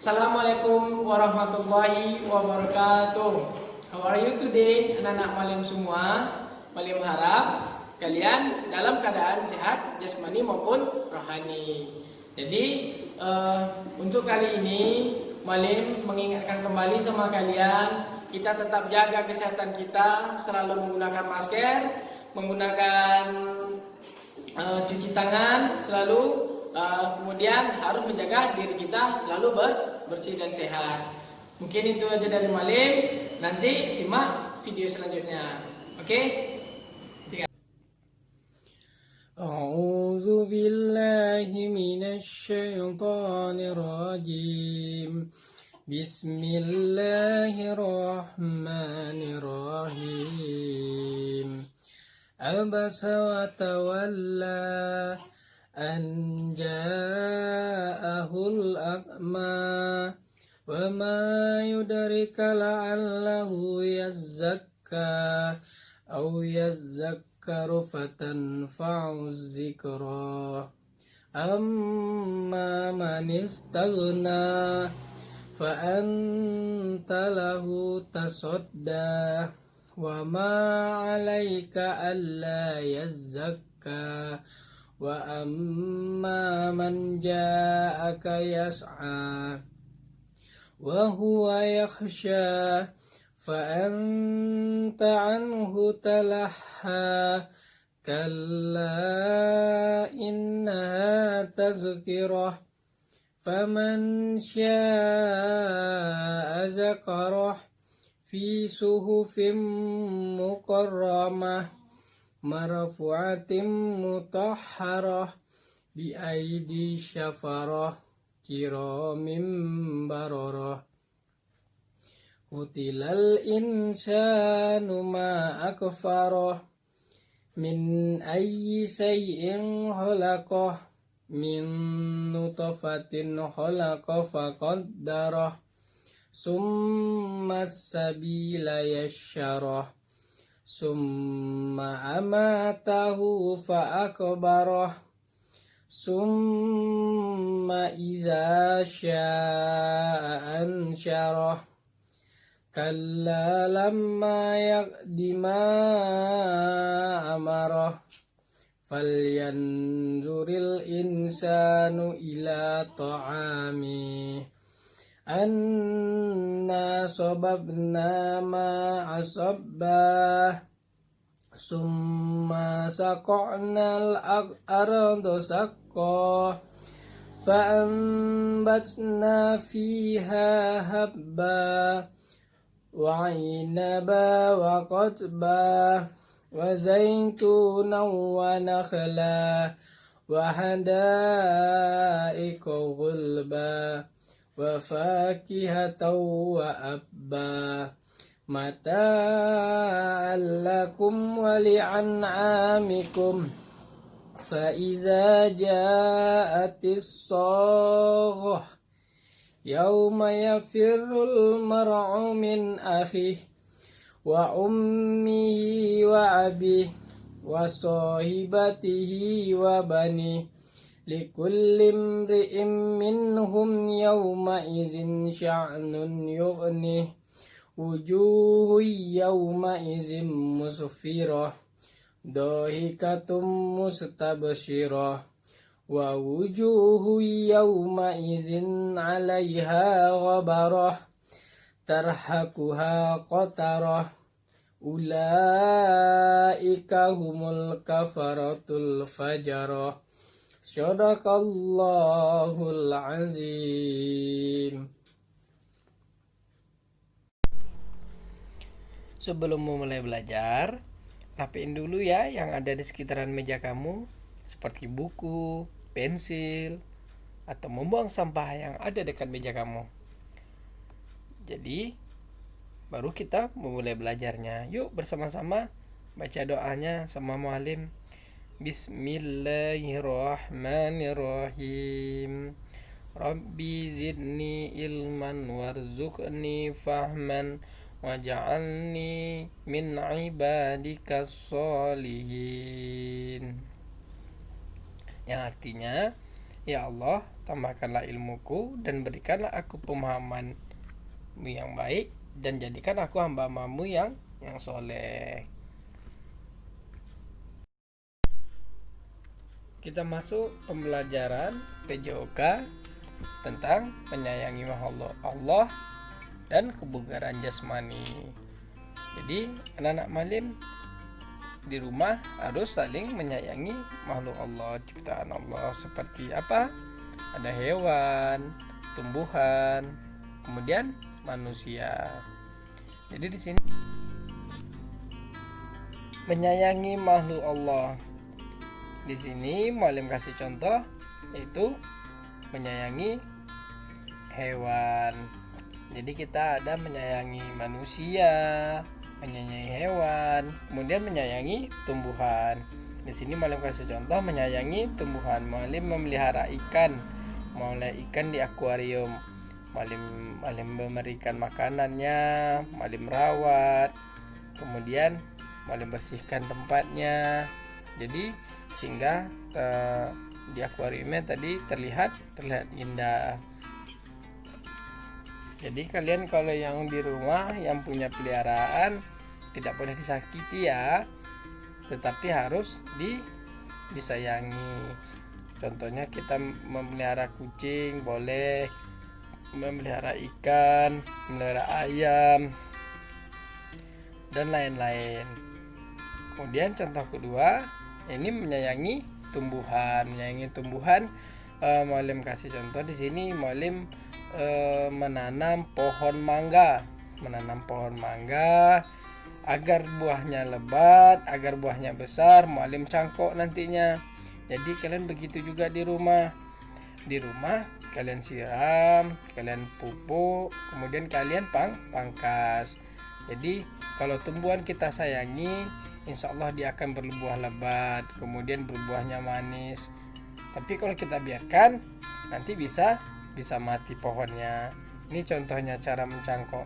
Assalamualaikum warahmatullahi wabarakatuh. How are you today, anak-anak Malim semua? Malim harap kalian dalam keadaan sehat jasmani maupun rohani. Jadi untuk kali ini Malim mengingatkan kembali sama kalian, kita tetap jaga kesehatan kita, selalu menggunakan masker, menggunakan cuci tangan selalu. Kemudian harus menjaga diri kita selalu bersih dan sehat. Mungkin itu aja dari Malim. Nanti simak video selanjutnya. Oke? A'udzu billahi minasy syaithanir rajim. Bismillahirrahmanirrahim. Abasa wa tawalla an ja'ahul a'ma wa ma yudrika la'allahu yazzakka aw yazzakkaru fatanfa'u dzikra amma man istaghna fa anta lahu tasadda wa ma 'alaika alla yazzakka wa amma man ja'aka yas'a wa huwa yakhsha fa anta anhu talahha kalla innaha tazkirah faman syaa zakarah fi suhufin mukarramah marfu'atin mutahharah bi aidi syafarah kiramin bararah Qutilal insanu ma akfarah min ayyi shay'in khalaqah min nutfatin khalaqa faqaddarah summa sabila yasyarah summa amatahu fa'akbarah summa iza sya'a ansyarah kalla lamma yaqdima amarah falyanzuril insanu ila ta'ami anna sababna ma'a sabbah summa saqa'nal arda saqqa fa'ambatna fiha habba wa 'inaba wa qadba wa zaituna wa nakhla wa hadaiqa ghulba wa fakihatan wa abba mata'an lakum wa li'an'amikum fa iza ja'atis saghah yauma yafirrul mar'u min akhihi wa ummihi wa abihi wa sahibatihi wa banihi likulli imri'in minhum yawma idzin sya'nun yughnih wujuhu yawma idzin musfirah dhahikatum mustabshirah wa wujuhu yawma idzin 'alaiha ghabarah tarhaquha qatarah ulaika humul kafaratul fajarah. Shadaqallahul azim. Sebelum memulai belajar, rapiin dulu ya yang ada di sekitaran meja kamu, seperti buku, pensil, atau membuang sampah yang ada dekat meja kamu. Jadi, baru kita memulai belajarnya. Yuk bersama-sama baca doanya sama muallim. Bismillahirrahmanirrahim. Rabbi zidni ilman warzuqni fahman waj'alni min ibadikas sholihin. Yang artinya, Ya Allah, tambahkanlah ilmuku dan berikanlah aku pemahaman-Mu yang baik dan jadikan aku hamba-Mu yang soleh. Kita masuk pembelajaran PJOK tentang menyayangi makhluk Allah dan kebugaran jasmani. Jadi anak-anak malim di rumah harus saling menyayangi makhluk Allah, ciptaan Allah. Seperti apa? Ada hewan, tumbuhan, kemudian manusia. Jadi di sini menyayangi makhluk Allah. Di sini Mualim kasih contoh yaitu menyayangi hewan. Jadi kita ada menyayangi manusia, menyayangi hewan, kemudian menyayangi tumbuhan. Di sini Mualim kasih contoh menyayangi tumbuhan. Mualim memelihara ikan, mulai ikan di akuarium. Mualim memberikan makanannya, Mualim rawat, kemudian Mualim bersihkan tempatnya. Jadi sehingga di akuariumnya tadi terlihat indah. Jadi kalian kalau yang di rumah yang punya peliharaan tidak boleh disakiti ya, tetapi harus disayangi. Contohnya kita memelihara kucing boleh, memelihara ikan, memelihara ayam, dan lain-lain. Kemudian contoh kedua, ini menyayangi tumbuhan. Mualim kasih contoh di sini. Mualim menanam pohon mangga agar buahnya lebat, agar buahnya besar. Mualim cangkok nantinya. Jadi kalian begitu juga di rumah. Di rumah kalian siram, kalian pupuk, kemudian kalian pangkas. Jadi kalau tumbuhan kita sayangi, insya Allah dia akan berbuah lebat, kemudian berbuahnya manis. Tapi kalau kita biarkan, nanti bisa mati pohonnya. Ini contohnya cara mencangkok.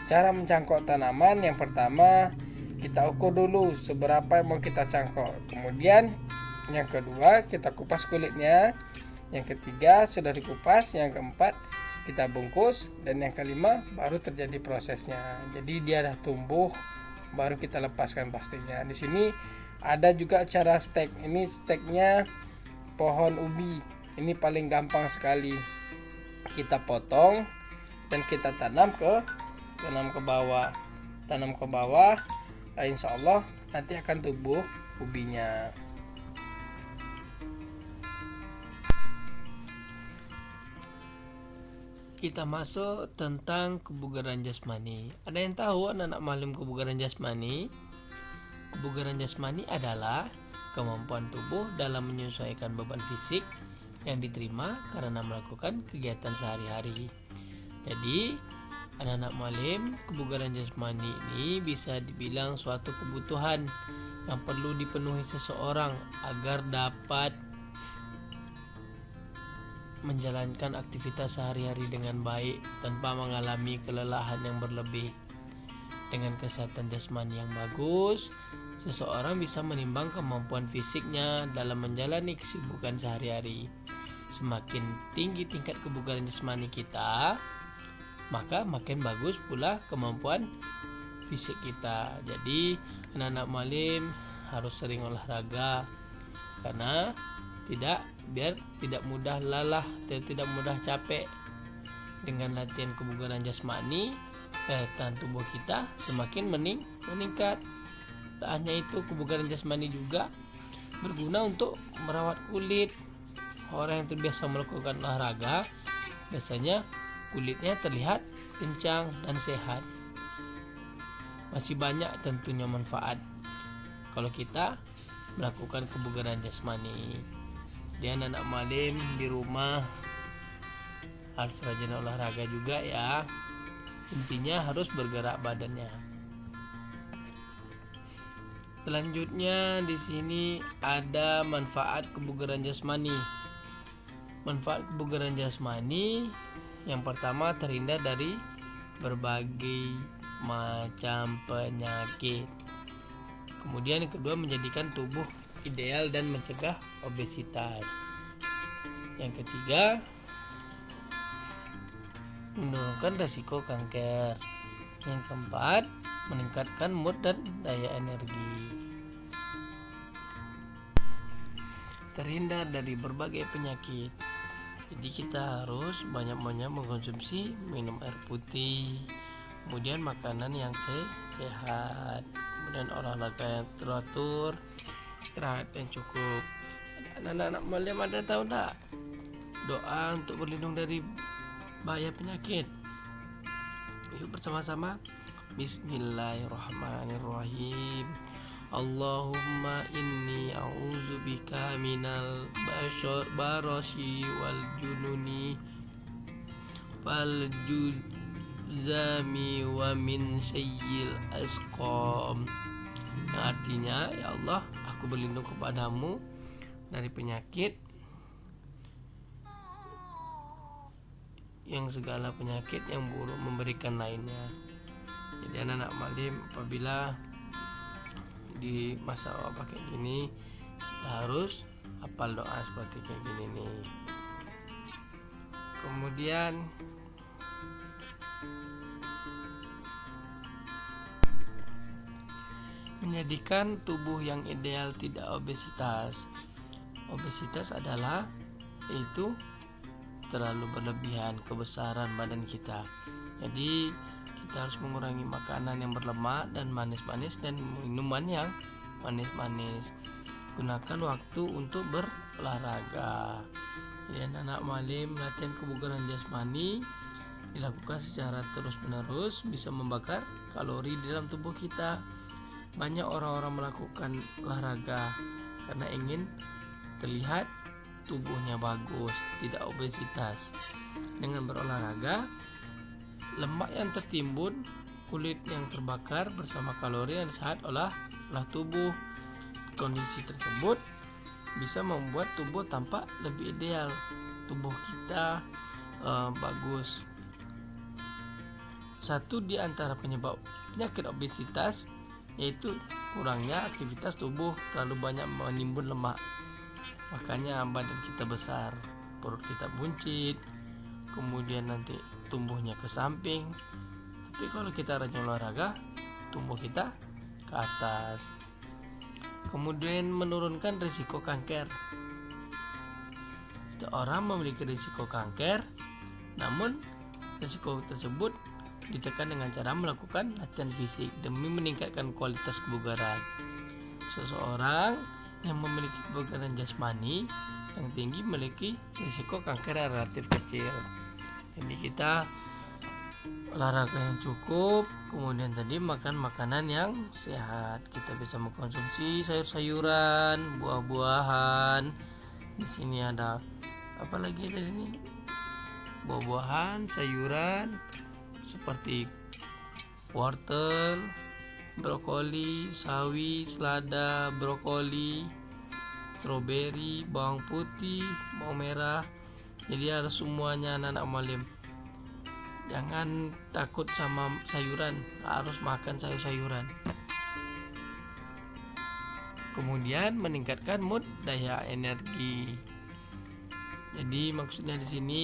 Cara mencangkok tanaman, yang pertama kita ukur dulu seberapa yang mau kita cangkok. Kemudian yang kedua kita kupas kulitnya. Yang ketiga sudah dikupas. Yang keempat kita bungkus. Dan yang kelima baru terjadi prosesnya. Jadi dia dah tumbuh, baru kita lepaskan pastinya. Di sini ada juga cara stek. Ini steknya pohon ubi. Ini paling gampang sekali. Kita potong dan kita tanam ke bawah. Insya Allah nanti akan tumbuh ubinya. Kita masuk tentang kebugaran jasmani. Ada yang tahu anak-anak malim kebugaran jasmani? Kebugaran jasmani adalah kemampuan tubuh dalam menyesuaikan beban fisik yang diterima karena melakukan kegiatan sehari-hari. Jadi, anak-anak malim, kebugaran jasmani ini bisa dibilang suatu kebutuhan yang perlu dipenuhi seseorang agar dapat menjalankan aktivitas sehari-hari dengan baik tanpa mengalami kelelahan yang berlebih. Dengan kesehatan jasmani yang bagus, seseorang bisa menimbang kemampuan fisiknya dalam menjalani kesibukan sehari-hari. Semakin tinggi tingkat kebugaran jasmani kita, maka makin bagus pula kemampuan fisik kita. Jadi anak-anak malim harus sering olahraga karena biar tidak mudah lelah, tidak mudah capek. Dengan latihan kebugaran jasmani, tahan tubuh kita semakin meningkat. Tak hanya itu, kebugaran jasmani juga berguna untuk merawat kulit. Orang yang terbiasa melakukan olahraga biasanya kulitnya terlihat kencang dan sehat. Masih banyak tentunya manfaat kalau kita melakukan kebugaran jasmani. Dan anak malim di rumah harus rajin olahraga juga ya. Intinya harus bergerak badannya. Selanjutnya di sini ada manfaat kebugaran jasmani. Manfaat kebugaran jasmani yang pertama terhindar dari berbagai macam penyakit. Kemudian yang kedua menjadikan tubuh ideal dan mencegah obesitas. Yang ketiga, menurunkan resiko kanker. Yang keempat, meningkatkan mood dan daya energi. Terhindar dari berbagai penyakit. Jadi kita harus banyak-banyak mengkonsumsi minum air putih, kemudian makanan yang sehat, kemudian olahraga yang teratur, istirahat yang cukup. Anak-anak Malim ada tahu tak doa untuk berlindung dari bahaya penyakit? Yuk bersama-sama. Bismillahirrahmanirrahim. Allahumma inni a'udzubika minal barasi wal jununi wal juzami wa min sayyil asqam. Artinya, ya Allah, aku berlindung kepadamu dari penyakit, yang segala penyakit yang buruk memberikan lainnya. Jadi anak-anak Malim, apabila di masa wabah kayak gini, kita harus hafal doa seperti kayak gini nih. Kemudian menjadikan tubuh yang ideal, tidak obesitas. Obesitas adalah yaitu terlalu berlebihan kebesaran badan kita. Jadi kita harus mengurangi makanan yang berlemak dan manis-manis dan minuman yang manis-manis. Gunakan waktu untuk berolahraga. Ya, anak Malim, latihan kebugaran jasmani dilakukan secara terus-menerus bisa membakar kalori di dalam tubuh kita. Banyak orang-orang melakukan olahraga karena ingin terlihat tubuhnya bagus, tidak obesitas. Dengan berolahraga, lemak yang tertimbun, kulit yang terbakar bersama kalori yang diserap oleh tubuh. Kondisi tersebut bisa membuat tubuh tampak lebih ideal. Tubuh kita bagus. Satu di antara penyebab penyakit obesitas yaitu kurangnya aktivitas tubuh, terlalu banyak menimbun lemak. Makanya badan kita besar, perut kita buncit, kemudian nanti tumbuhnya ke samping. Tapi kalau kita rajin olahraga, tumbuh kita ke atas. Kemudian menurunkan risiko kanker. Setiap orang memiliki risiko kanker, namun risiko tersebut ditekan dengan cara melakukan latihan fisik demi meningkatkan kualitas kebugaran. Seseorang yang memiliki kebugaran jasmani yang tinggi memiliki risiko kanker yang relatif kecil. Jadi kita olahraga yang cukup, kemudian tadi makan makanan yang sehat. Kita bisa mengkonsumsi sayur-sayuran, buah-buahan. Di sini ada apa lagi tadi nih? Buah-buahan, sayuran seperti wortel, brokoli, sawi, selada, brokoli, stroberi, bawang putih, bawang merah. Jadi harus semuanya anak-anak Malim. Jangan takut sama sayuran, harus makan sayur-sayuran. Kemudian meningkatkan mood, daya energi. Jadi maksudnya di sini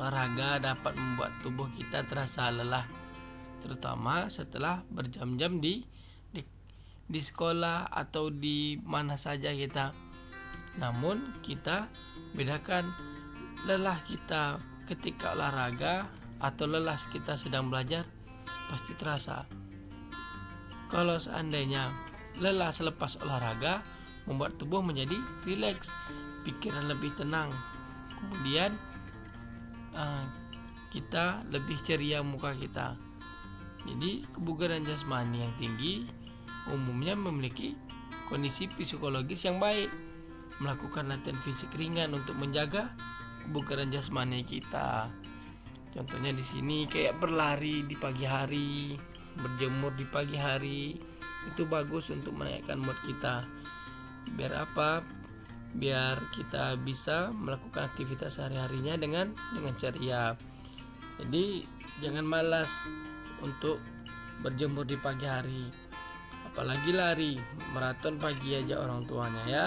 olahraga dapat membuat tubuh kita terasa lelah, terutama setelah berjam-jam di sekolah atau di mana saja kita. Namun kita bedakan lelah kita ketika olahraga atau lelah kita sedang belajar pasti terasa. Kalau seandainya lelah selepas olahraga, membuat tubuh menjadi rileks, pikiran lebih tenang, kemudian kita lebih ceria muka kita. Jadi kebugaran jasmani yang tinggi umumnya memiliki kondisi psikologis yang baik. Melakukan latihan fisik ringan untuk menjaga kebugaran jasmani kita. Contohnya di sini kayak berlari di pagi hari, berjemur di pagi hari, itu bagus untuk menaikkan mood kita. Biar apa? Biar kita bisa melakukan aktivitas sehari-harinya dengan ceria. Jadi jangan malas untuk berjemur di pagi hari, apalagi lari maraton pagi aja orang tuanya ya.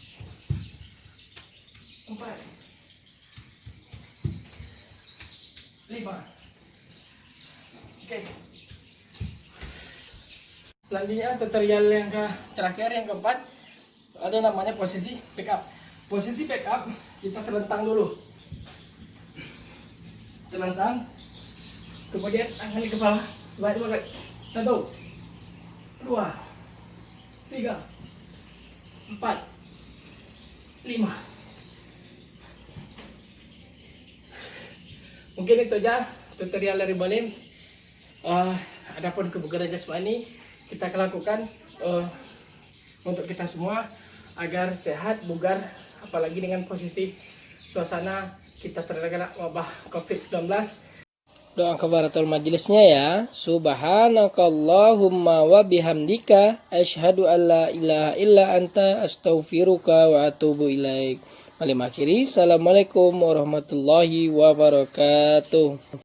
4, 5. Oke. Selanjutnya tutorial yang terakhir, yang keempat, ada namanya posisi backup. Posisi backup kita telentang dulu. Telentang. Kemudian angkat kepala sebanyak 2 kali. 1, 2, 3, 4, 5. Mungkin itu aja tutorial dari Balim. Adapun kebugaran jasmani kita lakukan untuk kita semua agar sehat, bugar, apalagi dengan posisi suasana kita terkena wabah COVID-19. Doa kafaratul majelisnya ya. Subhanakallahumma wa bihamdika asyhadu an la ilaha illa anta astaghfiruka wa atubu ilaik. Malim akhiri, assalamualaikum warahmatullahi wabarakatuh.